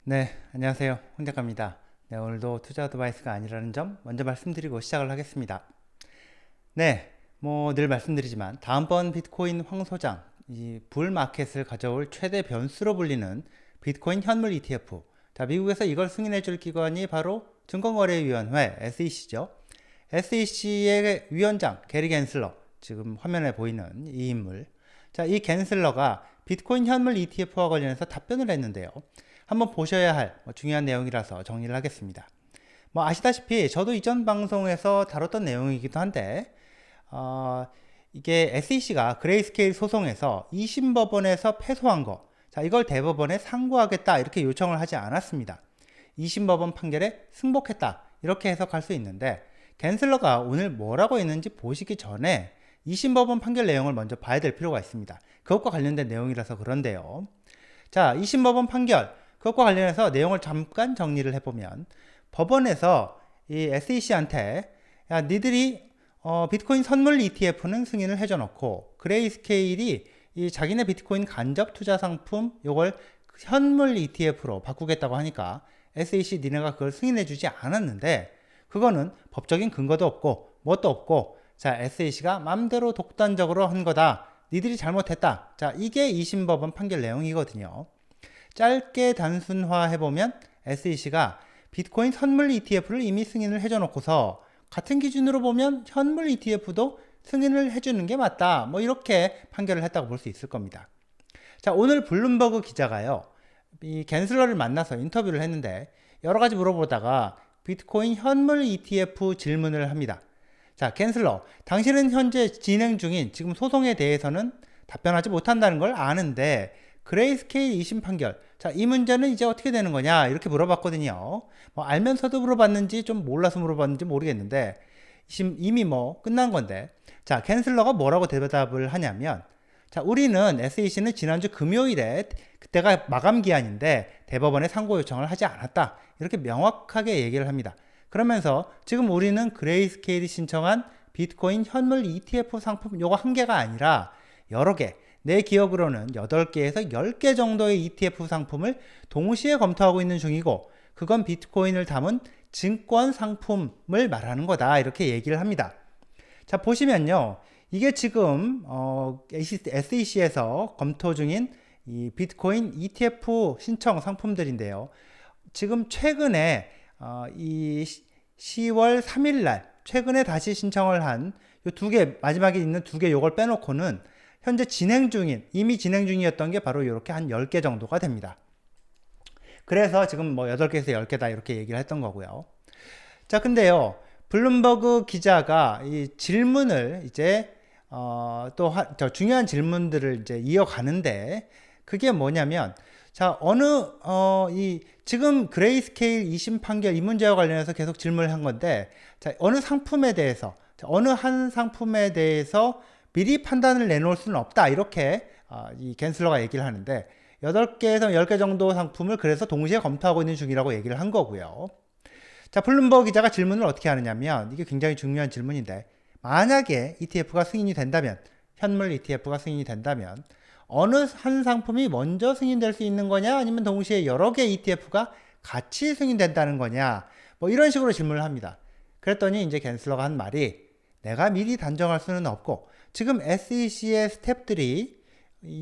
네, 안녕하세요. 홍 작가입니다. 네, 오늘도 투자 어드바이스가 아니라는 점 먼저 말씀드리고 시작을 하겠습니다. 네, 뭐 늘 말씀드리지만 다음번 비트코인 황소장, 이 불마켓을 가져올 최대 변수로 불리는 비트코인 현물 ETF. 자, 미국에서 이걸 승인해 줄 기관이 바로 증권거래위원회 SEC죠. SEC의 위원장 게리 갠슬러, 지금 화면에 보이는 이 인물. 자, 이 갠슬러가 비트코인 현물 ETF와 관련해서 답변을 했는데요. 한번 보셔야 할 중요한 내용이라서 정리를 하겠습니다. 뭐 아시다시피 저도 이전 방송에서 다뤘던 내용이기도 한데 이게 SEC가 그레이스케일 소송에서 2심 법원에서 패소한 거, 자, 이걸 대법원에 상고하겠다 이렇게 요청을 하지 않았습니다. 2심 법원 판결에 승복했다 이렇게 해석할 수 있는데, 갠슬러가 오늘 뭐라고 했는지 보시기 전에 2심 법원 판결 내용을 먼저 봐야 될 필요가 있습니다. 그것과 관련된 내용이라서 그런데요. 자, 2심 법원 판결, 그것과 관련해서 내용을 잠깐 정리를 해보면, 법원에서 이 SEC한테 야, 니들이 비트코인 선물 ETF는 승인을 해줘 놓고 그레이스케일이 이 자기네 비트코인 간접 투자 상품 요걸 현물 ETF로 바꾸겠다고 하니까 SEC 니네가 그걸 승인해 주지 않았는데, 그거는 법적인 근거도 없고 뭣도 없고, 자, SEC가 맘대로 독단적으로 한 거다, 니들이 잘못했다. 자, 이게 2심 법원 판결 내용이거든요. 짧게 단순화해보면 SEC가 비트코인 선물 ETF를 이미 승인을 해줘 놓고서 같은 기준으로 보면 현물 ETF도 승인을 해주는 게 맞다, 뭐 이렇게 판결을 했다고 볼 수 있을 겁니다. 자, 오늘 블룸버그 기자가요, 이 갠슬러를 만나서 인터뷰를 했는데 여러 가지 물어보다가 비트코인 현물 ETF 질문을 합니다. 자, 갠슬러, 당신은 현재 진행 중인 지금 소송에 대해서는 답변하지 못한다는 걸 아는데 그레이스케일 2심 판결, 자, 이 문제는 이제 어떻게 되는 거냐 이렇게 물어봤거든요. 뭐 알면서도 물어봤는지 좀 몰라서 물어봤는지 모르겠는데 이미 뭐 끝난 건데, 자, 갠슬러가 뭐라고 대답을 하냐면, 자, 우리는 SEC는 지난주 금요일에 그때가 마감 기한인데 대법원에 상고 요청을 하지 않았다 이렇게 명확하게 얘기를 합니다. 그러면서 지금 우리는 그레이스케일이 신청한 비트코인 현물 ETF 상품 요거 한 개가 아니라 여러 개, 내 기억으로는 8개에서 10개 정도의 ETF 상품을 동시에 검토하고 있는 중이고, 그건 비트코인을 담은 증권 상품을 말하는 거다 이렇게 얘기를 합니다. 자, 보시면요, 이게 지금 SEC에서 검토 중인 이 비트코인 ETF 신청 상품들인데요. 지금 최근에 이 10월 3일 날 최근에 다시 신청을 한 요 두 개, 마지막에 있는 두 개 요걸 빼놓고는 현재 이미 진행 중이었던 게 바로 이렇게 한 10개 정도가 됩니다. 그래서 지금 뭐 8개에서 10개다 이렇게 얘기를 했던 거고요. 자, 근데요, 블룸버그 기자가 이 질문을 이제 또 중요한 질문들을 이제 이어가는데, 그게 뭐냐면, 자, 지금 그레이스케일 2심 판결 이 문제와 관련해서 계속 질문을 한 건데, 자, 어느 상품에 대해서, 자, 어느 한 상품에 대해서 미리 판단을 내놓을 수는 없다 이렇게 이 갠슬러가 얘기를 하는데, 8개에서 10개 정도 상품을 그래서 동시에 검토하고 있는 중이라고 얘기를 한 거고요. 자, 블룸버그 기자가 질문을 어떻게 하느냐면, 이게 굉장히 중요한 질문인데, 만약에 ETF가 승인이 된다면, 현물 ETF가 승인이 된다면 어느 한 상품이 먼저 승인될 수 있는 거냐, 아니면 동시에 여러 개 ETF가 같이 승인된다는 거냐, 뭐 이런 식으로 질문을 합니다. 그랬더니 이제 갠슬러가 한 말이, 내가 미리 단정할 수는 없고 지금 SEC의 스태프들이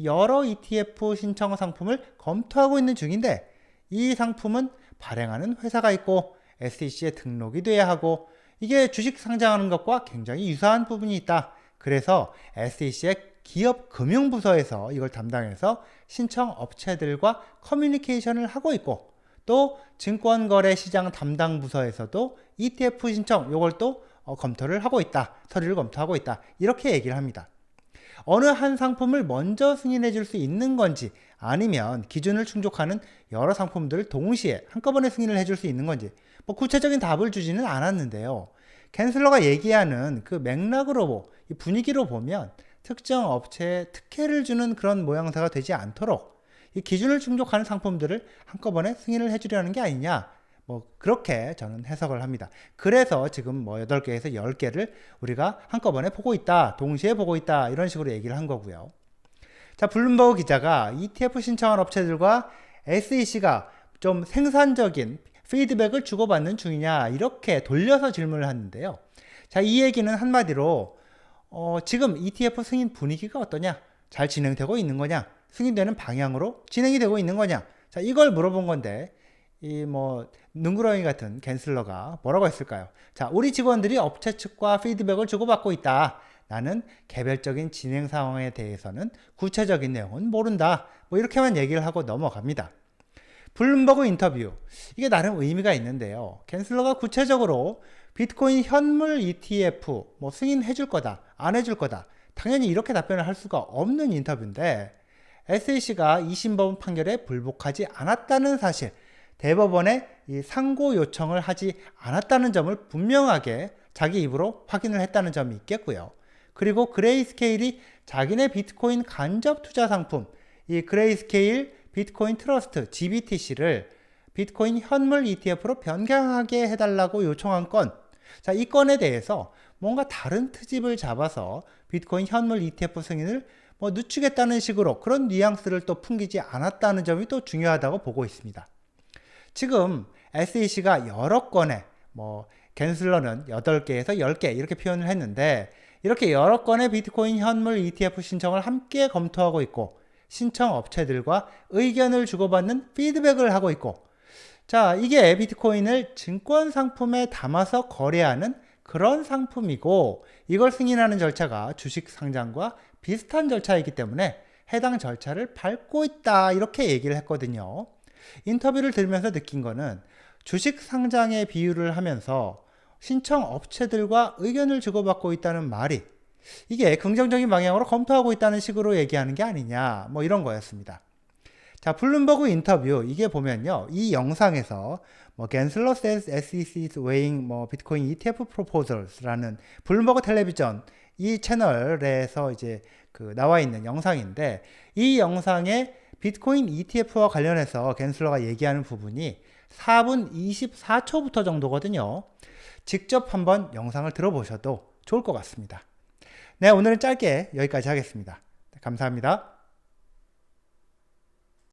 여러 ETF 신청 상품을 검토하고 있는 중인데, 이 상품은 발행하는 회사가 있고 SEC에 등록이 돼야 하고 이게 주식 상장하는 것과 굉장히 유사한 부분이 있다. 그래서 SEC의 기업 금융부서에서 이걸 담당해서 신청 업체들과 커뮤니케이션을 하고 있고, 또 증권거래시장 담당 부서에서도 ETF 신청 요걸 또 검토를 하고 있다. 서류를 검토하고 있다. 이렇게 얘기를 합니다. 어느 한 상품을 먼저 승인해 줄 수 있는 건지, 아니면 기준을 충족하는 여러 상품들을 동시에 한꺼번에 승인을 해줄 수 있는 건지, 뭐 구체적인 답을 주지는 않았는데요. 갠슬러가 얘기하는 그 맥락으로, 이 분위기로 보면 특정 업체에 특혜를 주는 그런 모양새가 되지 않도록 이 기준을 충족하는 상품들을 한꺼번에 승인을 해주려는 게 아니냐, 뭐 그렇게 저는 해석을 합니다. 그래서 지금 뭐 8개에서 10개를 우리가 한꺼번에 보고 있다, 동시에 보고 있다, 이런 식으로 얘기를 한 거고요. 자, 블룸버그 기자가 ETF 신청한 업체들과 SEC가 좀 생산적인 피드백을 주고받는 중이냐, 이렇게 돌려서 질문을 하는데요. 자, 이 얘기는 한마디로 지금 ETF 승인 분위기가 어떠냐, 잘 진행되고 있는 거냐, 승인되는 방향으로 진행이 되고 있는 거냐, 자, 이걸 물어본 건데, 이 능구렁이 같은 갠슬러가 뭐라고 했을까요? 자, 우리 직원들이 업체 측과 피드백을 주고받고 있다. 나는 개별적인 진행 상황에 대해서는 구체적인 내용은 모른다. 이렇게만 얘기를 하고 넘어갑니다. 블룸버그 인터뷰, 이게 나름 의미가 있는데요. 갠슬러가 구체적으로 비트코인 현물 ETF 승인해 줄 거다, 안 해줄 거다, 당연히 이렇게 답변을 할 수가 없는 인터뷰인데, SEC가 2심 법원 판결에 불복하지 않았다는 사실, 대법원에 이 상고 요청을 하지 않았다는 점을 분명하게 자기 입으로 확인을 했다는 점이 있겠고요. 그리고 그레이스케일이 자기네 비트코인 간접 투자 상품, 이 그레이스케일 비트코인 트러스트 GBTC를 비트코인 현물 ETF로 변경하게 해달라고 요청한 건, 자, 이 건에 대해서 뭔가 다른 트집을 잡아서 비트코인 현물 ETF 승인을 늦추겠다는 식으로 그런 뉘앙스를 또 풍기지 않았다는 점이 또 중요하다고 보고 있습니다. 지금 SEC가 여러 건에 갠슬러는 8개에서 10개 이렇게 표현을 했는데, 이렇게 여러 건의 비트코인 현물 ETF 신청을 함께 검토하고 있고, 신청 업체들과 의견을 주고받는 피드백을 하고 있고, 자, 이게 비트코인을 증권 상품에 담아서 거래하는 그런 상품이고, 이걸 승인하는 절차가 주식 상장과 비슷한 절차이기 때문에 해당 절차를 밟고 있다, 이렇게 얘기를 했거든요. 인터뷰를 들으면서 느낀 거는, 주식 상장의 비유를 하면서 신청 업체들과 의견을 주고받고 있다는 말이, 이게 긍정적인 방향으로 검토하고 있다는 식으로 얘기하는 게 아니냐, 이런 거였습니다. 자, 블룸버그 인터뷰, 이게 보면요, 이 영상에서 갠슬러 says SEC is weighing Bitcoin ETF proposals라는 블룸버그 텔레비전 이 채널에서 이제 나와 있는 영상인데, 이 영상에 비트코인 ETF와 관련해서 갠슬러가 얘기하는 부분이 4분 24초부터 정도거든요. 직접 한번 영상을 들어보셔도 좋을 것 같습니다. 네, 오늘은 짧게 여기까지 하겠습니다. 감사합니다.